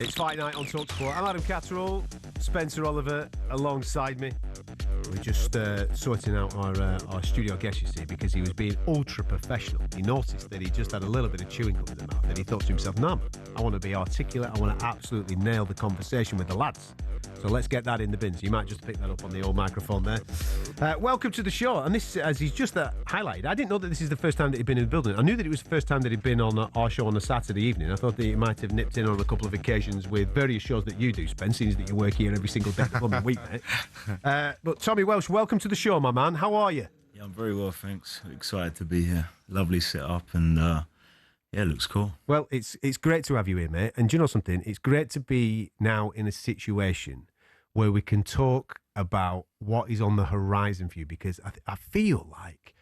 It's Fight Night on talkSPORT. I'm Adam Catterall, Spencer Oliver alongside me. We're just sorting out our studio guest, you see, because he was being ultra professional. He noticed that he just had a little bit of chewing gum in the mouth, and he thought to himself, "No, I want to be articulate. I want to absolutely nail the conversation with the lads. So let's get that in the bin." So you might just pick that up on the old microphone there. Welcome to the show. And this, as he's just highlighted, I didn't know that this is the first time that he'd been in the building. I knew that it was the first time that he'd been on our show on a Saturday evening. I thought that he might have nipped in on a couple of occasions with various shows that you do, Spence, seeing that you work here every single day of the blooming week, mate. But Tommy Welch, welcome to the show, my man. How are you? Yeah, I'm very well, thanks. Excited to be here. Lovely setup, and yeah, it looks cool. Well, it's great to have you here, mate. And do you know something? It's great to be now in a situation where we can talk about what is on the horizon for you, because I feel like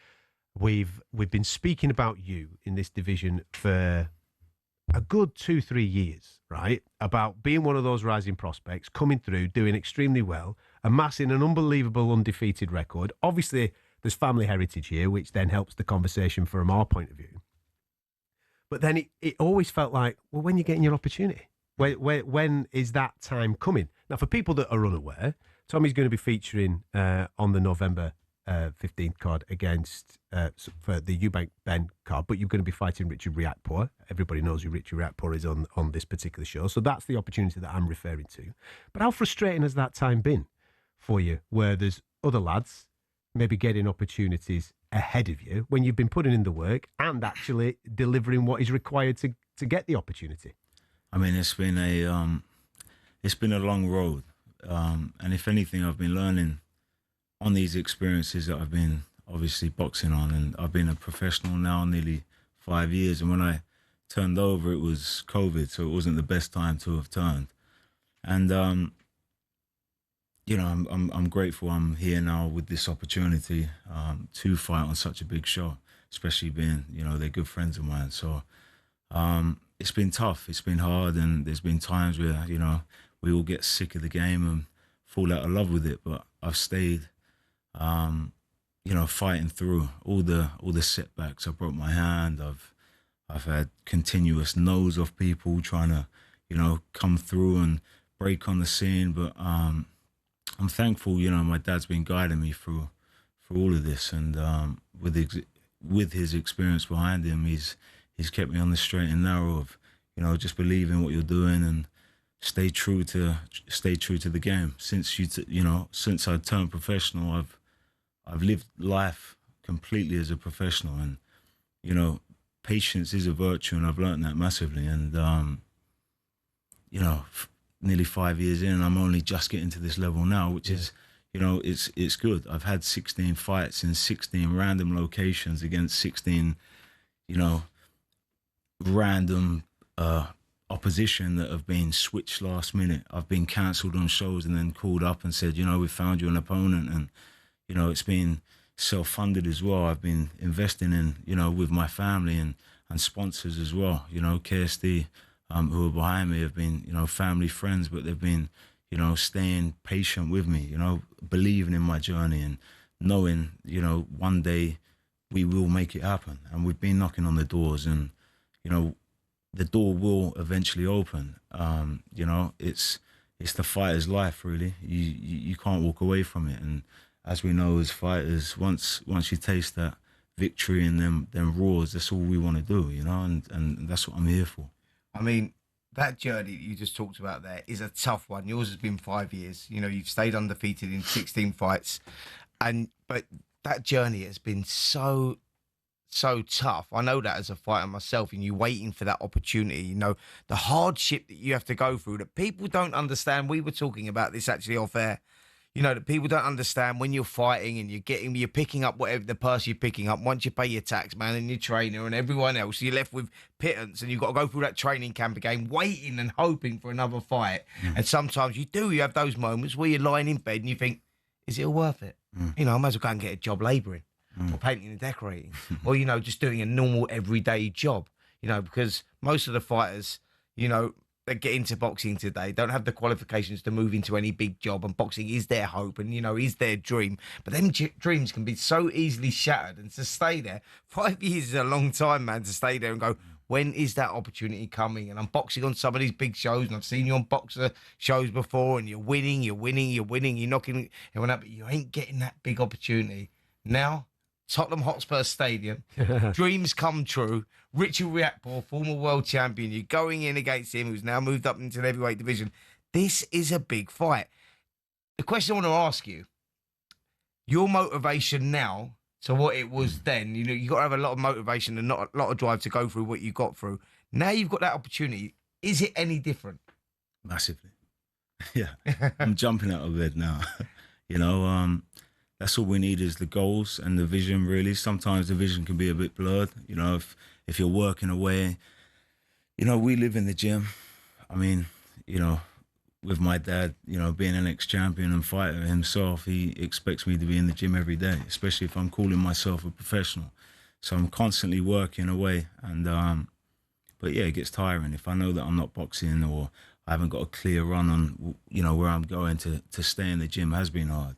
we've been speaking about you in this division for a good 2-3 years, right? About being one of those rising prospects, coming through, doing extremely well, amassing an unbelievable undefeated record. Obviously, there's family heritage here, which then helps the conversation from our point of view. But then it always felt like, well, when you're getting your opportunity, when is that time coming? Now, for people that are unaware, Tommy's going to be featuring on the November 15th card against for the Eubank Benn card, but you're going to be fighting Richard Riakporhe. Everybody knows who Richard Riakporhe is on this particular show, so that's the opportunity that I'm referring to. But how frustrating has that time been for you, where there's other lads maybe getting opportunities ahead of you when you've been putting in the work and actually delivering what is required to get the opportunity? I mean, it's been a long road, and if anything, I've been learning on these experiences that I've been obviously boxing on, and I've been a professional now nearly 5 years. And when I turned over, it was COVID, so it wasn't the best time to have turned. And you know, I'm grateful I'm here now with this opportunity to fight on such a big show, especially being, you know, they're good friends of mine. So it's been tough, it's been hard, and there's been times where, you know, we all get sick of the game and fall out of love with it. But I've stayed, you know, fighting through all the setbacks. I broke my hand. I've had continuous no's of people trying to, you know, come through and break on the scene. But I'm thankful, you know, my dad's been guiding me through all of this, and with his experience behind him, he's kept me on the straight and narrow of, you know, just believe in what you're doing and stay true to the game. Since I turned professional, I've lived life completely as a professional, and, you know, patience is a virtue, and I've learned that massively. And you know, nearly 5 years in, I'm only just getting to this level now, which is, you know, it's good. I've had 16 fights in 16 random locations against 16, you know, random opposition that have been switched last minute. I've been cancelled on shows and then called up and said, you know, we found you an opponent. And, you know, it's been self-funded as well. I've been investing in, you know, with my family and sponsors as well. You know, KSD, who are behind me, have been, you know, family, friends, but they've been, you know, staying patient with me, you know, believing in my journey and knowing, you know, one day we will make it happen. And we've been knocking on the doors, and, you know, the door will eventually open. You know, it's the fighter's life, really. You can't walk away from it. And as we know as fighters, once you taste that victory and them roars, that's all we want to do, you know, and that's what I'm here for. I mean, that journey that you just talked about there is a tough one. Yours has been 5 years. You know, you've stayed undefeated in 16 fights, but that journey has been so tough. I know that as a fighter myself, and you waiting for that opportunity, you know, the hardship that you have to go through that people don't understand. We were talking about this actually off air. You know, that people don't understand when you're fighting and you're picking up whatever the purse you're picking up. Once you pay your tax man and your trainer and everyone else, you're left with pittance, and you've got to go through that training camp again, waiting and hoping for another fight. And sometimes you have those moments where you're lying in bed and you think, is it all worth it? You know, I might as well go and get a job labouring or painting and decorating or, you know, just doing a normal everyday job, you know, because most of the fighters, you know, that get into boxing today don't have the qualifications to move into any big job, and boxing is their hope and, you know, is their dream. But them dreams can be so easily shattered, and to stay there, 5 years is a long time, man, to stay there and go, When is that opportunity coming? And I'm boxing on some of these big shows, and I've seen you on boxer shows before, and you're winning, you're knocking everyone up, but you ain't getting that big opportunity. Now, Tottenham Hotspur Stadium, dreams come true. Richard Riakporhe, former world champion, you're going in against him, who's now moved up into the heavyweight division. This is a big fight. The question I want to ask you, your motivation now to what it was then, you got to have a lot of motivation and not a lot of drive to go through what you got through. Now you've got that opportunity. Is it any different? Massively. Yeah. I'm jumping out of bed now. That's all we need is the goals and the vision, really. Sometimes the vision can be a bit blurred, if you're working away. We live in the gym. I mean, with my dad, being an ex-champion and fighter himself, he expects me to be in the gym every day, especially if I'm calling myself a professional. So I'm constantly working away. And, but yeah, it gets tiring. If I know that I'm not boxing or I haven't got a clear run on, where I'm going, to stay in the gym has been hard,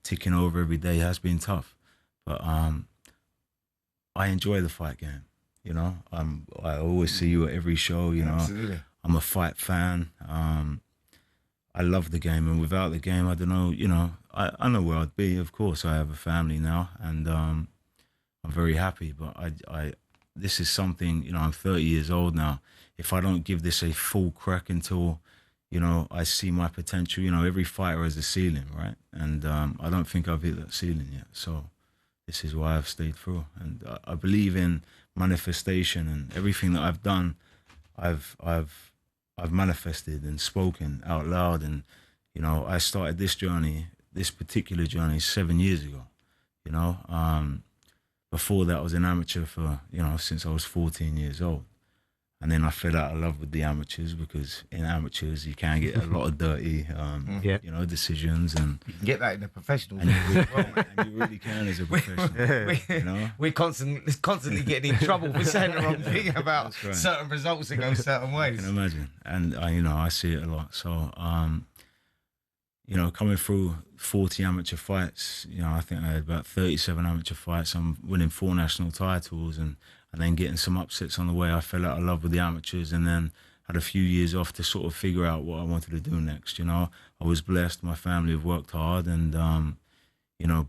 Ticking over every day has been tough. But I enjoy the fight game, I always see you at every show, Absolutely. I'm a fight fan. I love the game, and without the game, I don't know, I know where I'd be. Of course, I have a family now, and I'm very happy. But this is something, I'm 30 years old now. If I don't give this a full crack until, I see my potential, every fighter has a ceiling, right? And I don't think I've hit that ceiling yet. So this is why I've stayed through. And I believe in manifestation, and everything that I've done, I've manifested and spoken out loud. And, I started this particular journey 7 years ago, Before that, I was an amateur for, since I was 14 years old. And then I fell out of love with the amateurs, because in amateurs you can get a lot of dirty, decisions, and you can get that in a professional. And you really can as a professional. We're constantly getting in trouble for saying the wrong thing about certain results that go certain ways. I can imagine, and I see it a lot. So, coming through 40 amateur fights, I think I had about 37 amateur fights. I'm winning 4 national titles, and then getting some upsets on the way. I fell out of love with the amateurs, and then had a few years off to sort of figure out what I wanted to do next. I was blessed. My family have worked hard, and,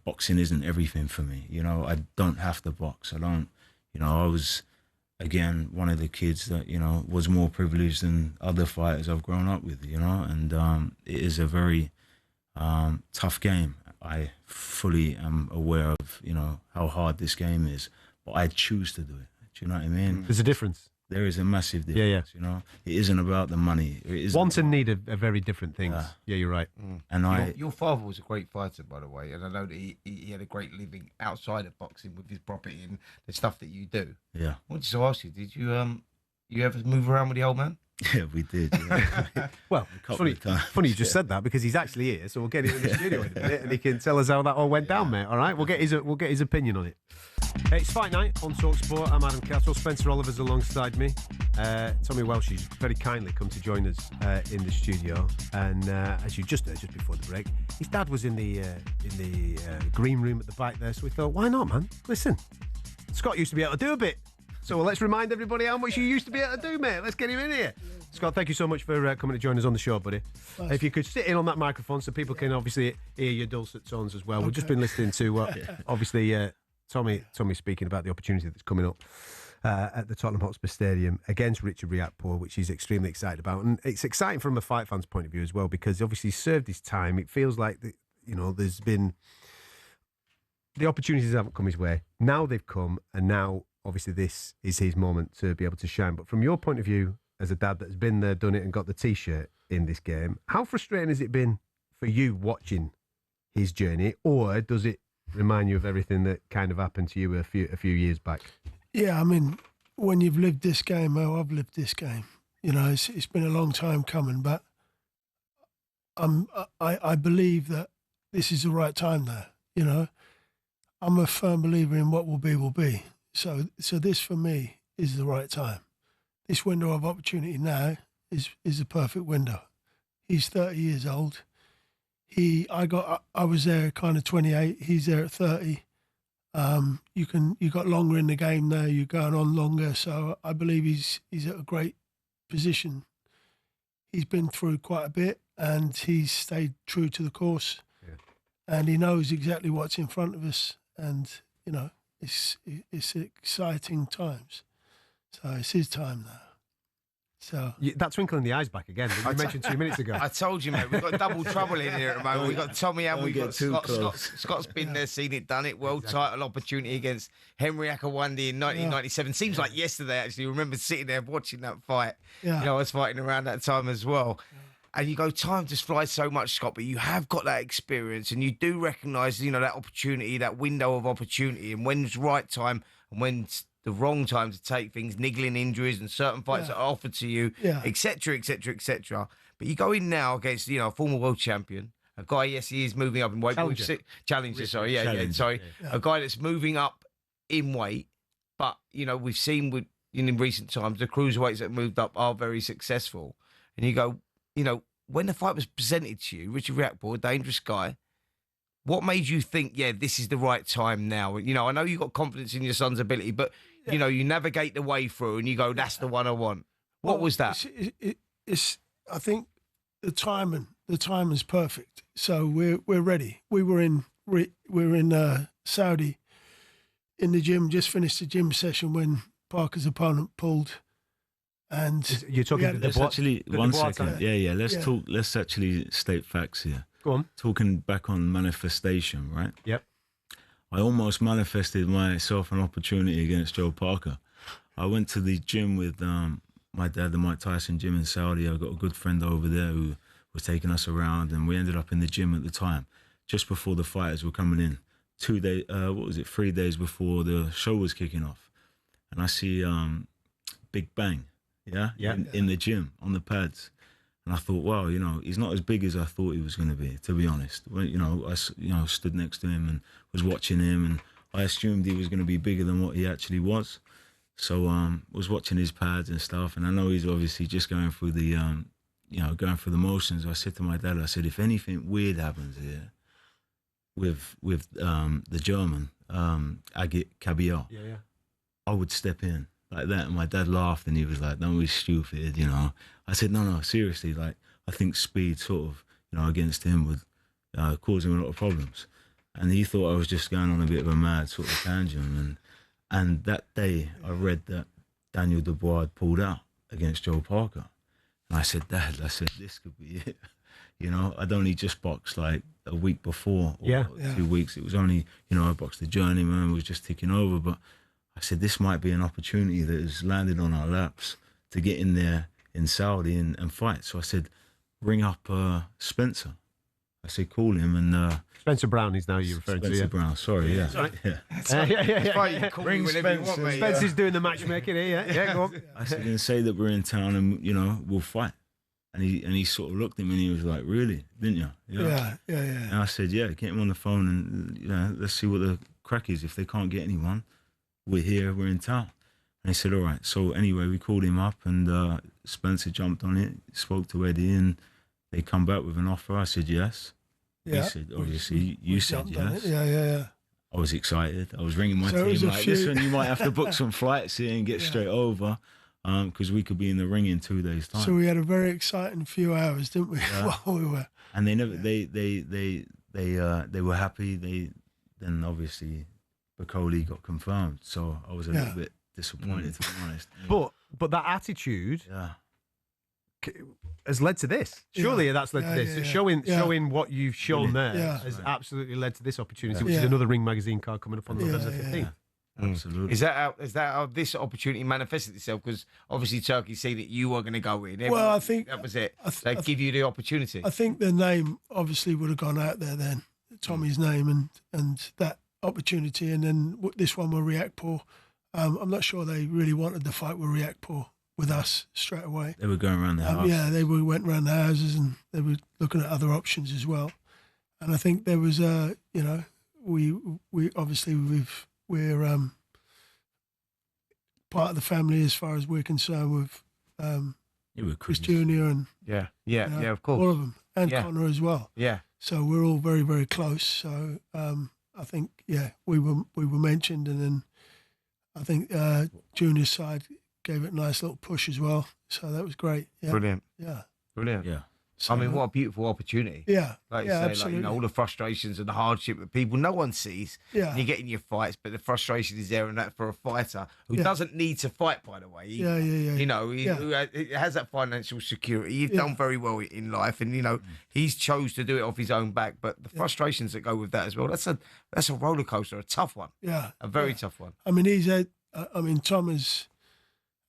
boxing isn't everything for me. I don't have to box. I don't, I was, again, one of the kids that, was more privileged than other fighters I've grown up with, and it is a very tough game. I fully am aware of, how hard this game is, but I choose to do it. Do you know what I mean? There's a difference. There is a massive difference, It isn't about the money. Want and need are very different things. Yeah, you're right. And your father was a great fighter, by the way, and I know that he had a great living outside of boxing with his property and the stuff that you do. Yeah. I wanted to ask you, did you ever move around with the old man? Yeah, we did. Yeah. Well, funny you just said that, because he's actually here, so we'll get him in the studio in a minute, and he can tell us how that all went down, mate. All right, we'll get his opinion on it. It's fight night on talkSPORT. I'm Adam Castle. Spencer Oliver's alongside me. Tommy Welch has very kindly come to join us in the studio, and as you just heard just before the break, his dad was in the green room at the back there, so we thought, why not, man? Listen, Scott used to be able to do a bit. So let's remind everybody how much you used to be able to do, mate. Let's get him in here. Scott, thank you so much for coming to join us on the show, buddy. If you could sit in on that microphone so people can obviously hear your dulcet tones as well. Okay. We've just been listening to, obviously, Tommy speaking about the opportunity that's coming up at the Tottenham Hotspur Stadium against Richard Riakporhe, which he's extremely excited about. And it's exciting from a fight fan's point of view as well, because obviously he's served his time. It feels like, there's been... The opportunities haven't come his way. Now they've come, and now... Obviously, this is his moment to be able to shine. But from your point of view, as a dad that's been there, done it, and got the T-shirt in this game, how frustrating has it been for you watching his journey, or does it remind you of everything that kind of happened to you a few years back? Yeah, I mean, when you've lived this game, how I've lived this game, it's been a long time coming, but I believe that this is the right time there. I'm a firm believer in what will be will be. So this for me is the right time. This window of opportunity now is the perfect window. He's 30 years old. I was there kind of 28. He's there at 30. You got longer in the game now. You're going on longer, so I believe he's at a great position. He's been through quite a bit, and he's stayed true to the course, and he knows exactly what's in front of us. And you know, it's exciting times. So it's his time now. So that twinkle in the eyes back again that you mentioned 2 minutes ago. I told you, mate, we've got double trouble in here at the moment. We've got Tommy and we've got Scott. Scott's been there, seen it, done it. World title opportunity against Henry Akawandi in 1997. Seems like yesterday, actually. I remember sitting there watching that fight. Yeah. You know, I was fighting around that time as well. And you go, time just flies so much, Scott, but you have got that experience and you do recognise, you know, that opportunity, that window of opportunity, and when's the right time and when's the wrong time to take things, niggling injuries and certain fights that are offered to you, etc., etc., etc. But you go in now against, you know, a former world champion, a guy, yes, he is moving up in weight. Challenger, sorry. A guy that's moving up in weight. But, you know, we've seen in recent times, the cruiserweights that moved up are very successful. And you go, you know, when the fight was presented to you, Richard Riakporhe, dangerous guy, what made you think, yeah, this is the right time now? You know, I know you got confidence in your son's ability, but, you know, you navigate the way through and you go, that's the one I want. What was that? I think the timing is perfect. So we're ready. We were in Saudi in the gym, just finished the gym session when Parker's opponent pulled. And you're talking let's actually 1 second. Yeah. Let's talk. Let's actually state facts here. Go on. Talking back on manifestation, right? Yep. I almost manifested myself an opportunity against Joe Parker. I went to the gym with my dad, the Mike Tyson gym in Saudi. I got a good friend over there who was taking us around, and we ended up in the gym at the time, just before the fighters were coming in. 3 days before the show was kicking off. And I see Big Bang, in the gym, on the pads. And I thought, wow, you know, he's not as big as I thought he was going to be, to be honest. You know, I stood next to him and was watching him, and I assumed he was going to be bigger than what he actually was. So was watching his pads and stuff, and I know he's obviously just going through the, going through the motions. I said to my dad, I said, if anything weird happens here with the German, Agit Kabiel, I would step in. Like that, and my dad laughed and he was like, don't be stupid, you know. I said, no, seriously, like, I think speed sort of, you know, against him would cause him a lot of problems. And he thought I was just going on a bit of a mad sort of tangent. And that day I read that Daniel Dubois had pulled out against Joe Parker. And I said, Dad, this could be it. You know, I'd only just boxed like a week before, or 2 weeks. It was only, you know, I boxed the Journeyman, was just ticking over, but I said, this might be an opportunity that has landed on our laps to get in there in Saudi and fight. So I said, ring up Spencer. I said, call him. And Spencer Brown is now you're referring to. Spencer Brown, sorry, yeah. Ring Spencer. Spencer's doing the matchmaking here, yeah, go on. I said, and say that we're in town and, you know, we'll fight. And he sort of looked at me and he was like, really, didn't you? Yeah. And I said, yeah, get him on the phone and, you know, let's see what the crack is. If they can't get anyone, we're here, we're in town. And he said, all right. So anyway, we called him up and Spencer jumped on it, spoke to Eddie, and they come back with an offer. I said, yes. Yeah. He said, obviously, you said yes. Yeah. I was excited. I was ringing my team like, listen, you might have to book some flights here and get straight over because we could be in the ring in 2 days' time. So we had a very exciting few hours, didn't we? Yeah. While we were. And they never, they were happy. Then obviously Bacoli got confirmed, so I was a little bit disappointed, to be honest. But that attitude has led to this. Surely that's led to this. Showing what you've shown there has absolutely led to this opportunity, which is another Ring Magazine card coming up on November 15th. Absolutely. Is that how this opportunity manifested itself? Because obviously Turkey seen that you were going to go in. Well, I think that was it. They give you the opportunity. I think the name obviously would have gone out there then, Tommy's name and that opportunity, and then this one with Riakporhe. I'm not sure they really wanted the fight with Riakporhe with us straight away. They were going around the house. Yeah, they went around the houses and they were looking at other options as well. And I think there was we obviously we're part of the family as far as we're concerned with Chris Jr. and of course, all of them, and Conor as well. Yeah. So we're all very, very close. So I think we were mentioned, and then I think Junior's side gave it a nice little push as well. So that was great. Yeah. Brilliant. Yeah. Brilliant. Yeah. So, I mean, what a beautiful opportunity. Yeah. Like you yeah, say, absolutely. like, all the frustrations and the hardship that people no one sees. Yeah. And you get in your fights, but the frustration is there, and that for a fighter who doesn't need to fight, by the way. Yeah. You know, he has that financial security. You've done very well in life, and you know he's chose to do it off his own back. But the frustrations that go with that as well. That's a roller coaster, a tough one. Yeah. A very tough one. I mean, he's had. I mean, Tom is,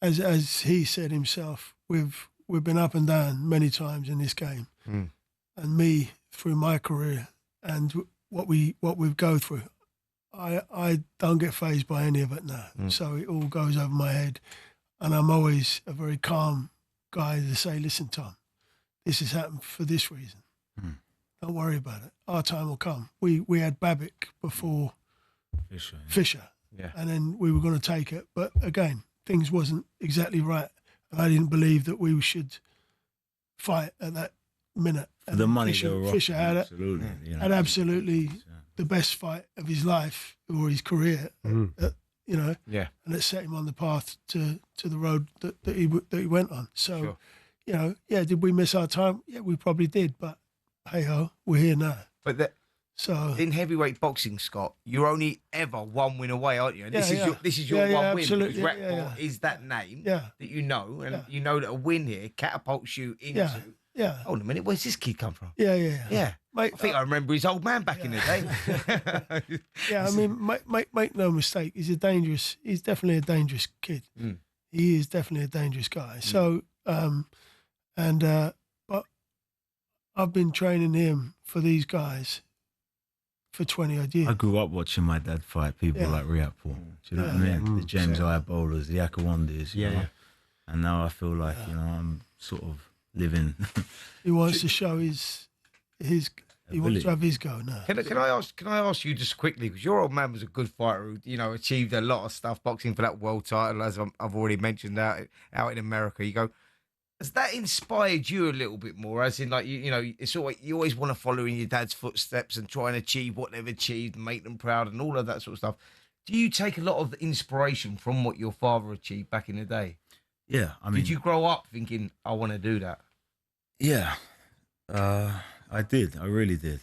as he said himself, we've been up and down many times in this game. And me through my career and what we go through, I don't get fazed by any of it now. So it all goes over my head, and I'm always a very calm guy to say, "Listen, Tom, this has happened for this reason. Don't worry about it. Our time will come." We had Babbitt before Fisher, and then we were going to take it, but again, things wasn't exactly right. I didn't believe that we should fight at that minute. For the money Fisher had absolutely the best fight of his life or his career, you know, and it set him on the path to the road that he went on. So, you know, did we miss our time? Yeah, we probably did, but hey ho, we're here now. But so in heavyweight boxing, Scott, you're only ever one win away, aren't you? And this is your one win. Absolutely. Because Riakporhe is that name that you know, and you know that a win here catapults you into. Hold on a minute, where's this kid come from? Yeah. Mate, I think I remember his old man back in the day. I mean, make no mistake, he's definitely a dangerous kid. He is definitely a dangerous guy. So, but I've been training him for these guys for 20 odd years. I grew up watching my dad fight people like Riakporhe. Do you know what I mean? The James I bowlers, the Akawandis, you know? And now I feel like, you know, I'm sort of living. He wants to show his he wants to have his go now. Can I ask you just quickly, because your old man was a good fighter who, you know, achieved a lot of stuff, boxing for that world title, as I've already mentioned, out in America. You go, has that inspired you a little bit more? As in, like, you know, it's always, you always want to follow in your dad's footsteps and try and achieve what they've achieved, and make them proud, and all of that sort of stuff. Do you take a lot of inspiration from what your father achieved back in the day? Yeah, I mean, did you grow up thinking, I want to do that? Yeah, I did. I really did.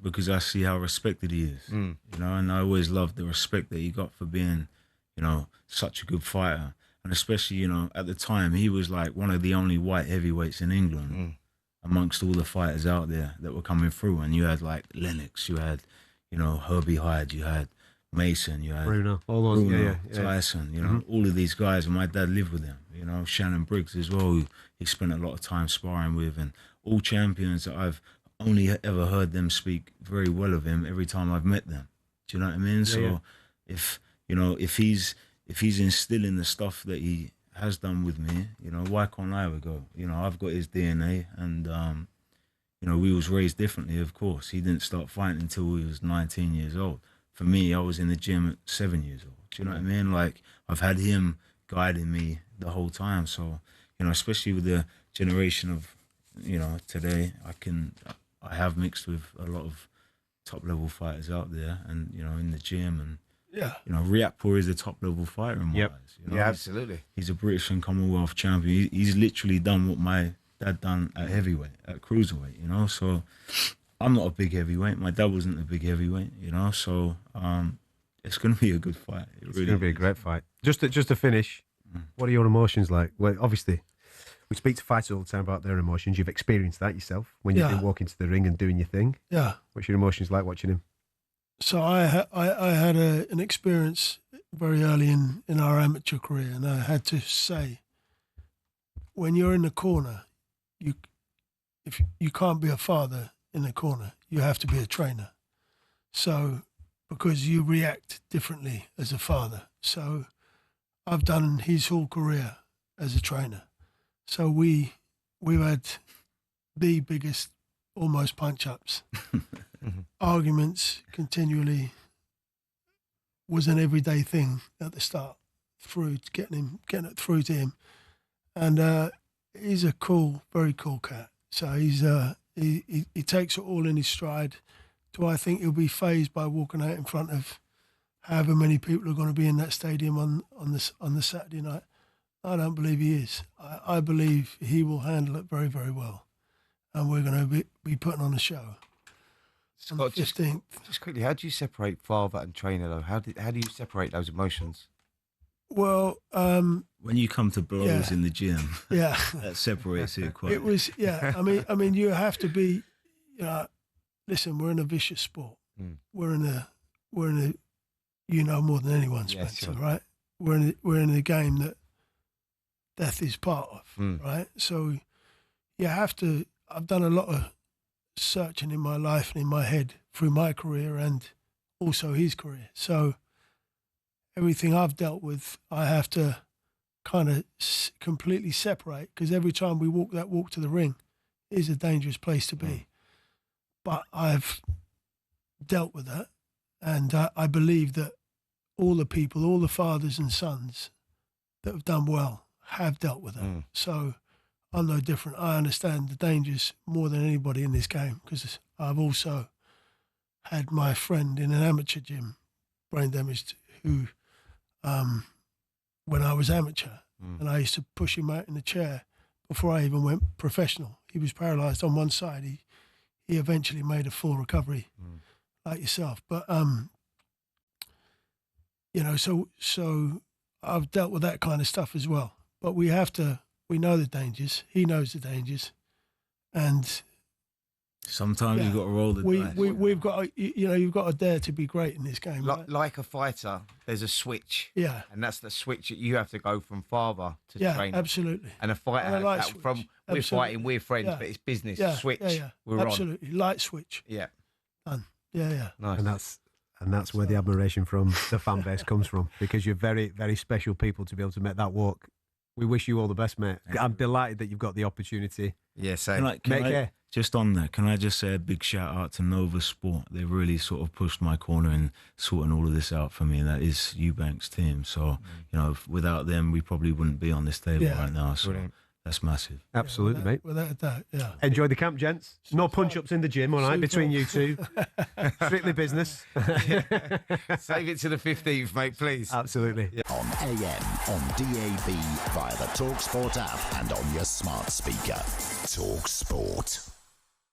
Because I see how respected he is, you know, and I always loved the respect that he got for being, you know, such a good fighter. And especially, you know, at the time, he was like one of the only white heavyweights in England amongst all the fighters out there that were coming through. And you had like Lennox, you had, you know, Herbie Hyde, you had Mason, you had Bruno, all those, Tyson, you know, all of these guys. And my dad lived with them, you know, Shannon Briggs as well, who he spent a lot of time sparring with, and all champions that I've only ever heard them speak very well of him every time I've met them. Do you know what I mean? If, you know, if he's instilling the stuff that he has done with me, you know, why can't I ever go? You know, I've got his DNA, and, you know, we was raised differently, of course. He didn't start fighting until he was 19 years old. For me, I was in the gym at 7 years old. Do you know what I mean? Like, I've had him guiding me the whole time. So, you know, especially with the generation of, you know, today, I have mixed with a lot of top level fighters out there, and, you know, in the gym, and you know, Riakporhe is a top level fighter in my eyes. You know? Absolutely. He's a British and Commonwealth champion. He's literally done what my dad done at heavyweight, at cruiserweight. You know, so I'm not a big heavyweight. My dad wasn't a big heavyweight. You know, so it's going to be a good fight. It's going to be a great fight. Just to finish, what are your emotions like? Well, obviously, we speak to fighters all the time about their emotions. You've experienced that yourself when you've been walking to the ring and doing your thing. Yeah. What's your emotions like watching him? So I had an experience very early in our amateur career, and I had to say, when you're in the corner, if you can't be a father in the corner, you have to be a trainer. So, because you react differently as a father. So I've done his whole career as a trainer. So we've had the biggest almost punch-ups. Arguments continually was an everyday thing at the start, through to getting it through to him. And he's a very cool cat. So he takes it all in his stride, Do I think he'll be fazed by walking out in front of however many people are going to be in that stadium on the Saturday night? I don't believe he is. I believe he will handle it very, very well, and we're going to be putting on a show. Scott, just quickly, how do you separate father and trainer though? How do you separate those emotions? Well, when you come to blows in the gym, yeah, that separates it quite. It was, yeah. I mean, you have to be. Listen, we're in a vicious sport. We're in a, you know more than anyone, Spencer, right? We're in a game that death is part of, right? So you have to. I've done a lot of searching in my life and in my head through my career and also his career. So everything I've dealt with, I have to kind of completely separate, because every time we walk that walk to the ring is a dangerous place to be. But I've dealt with that, and I believe that all the people, all the fathers and sons that have done well have dealt with that. So I'm no different. I understand the dangers more than anybody in this game, because I've also had my friend in an amateur gym, brain damaged, who, when I was amateur, and I used to push him out in the chair before I even went professional. He was paralysed on one side. He eventually made a full recovery, like yourself. But so I've dealt with that kind of stuff as well. But we know the dangers. He knows the dangers, and sometimes you've got to roll the dice. We've got you've got to dare to be great in this game. Like a fighter, there's a switch. Yeah, and that's the switch that you have to go from father to trainer. Absolutely. And a fighter, we're fighting, we're friends, but it's business. Switch. We're absolutely on. Light switch. Yeah, done. Yeah. Nice. And that's where the admiration from the fan base comes from, because you're very, very special people to be able to make that walk. We wish you all the best, mate. I'm delighted that you've got the opportunity. Yeah, same. Just on that, can I just say a big shout out to Nova Sport? They really sort of pushed my corner in sorting all of this out for me, and that is Eubank's team. So, without them, we probably wouldn't be on this table right now. So that's massive. Absolutely, mate. Without a doubt, yeah. Enjoy the camp, gents. No punch-ups in the gym, all right, between you two. Strictly business. Save it to the 15th, mate, please. Absolutely. Yeah. On AM, on DAB, via the talkSPORT app and on your smart speaker. talkSPORT.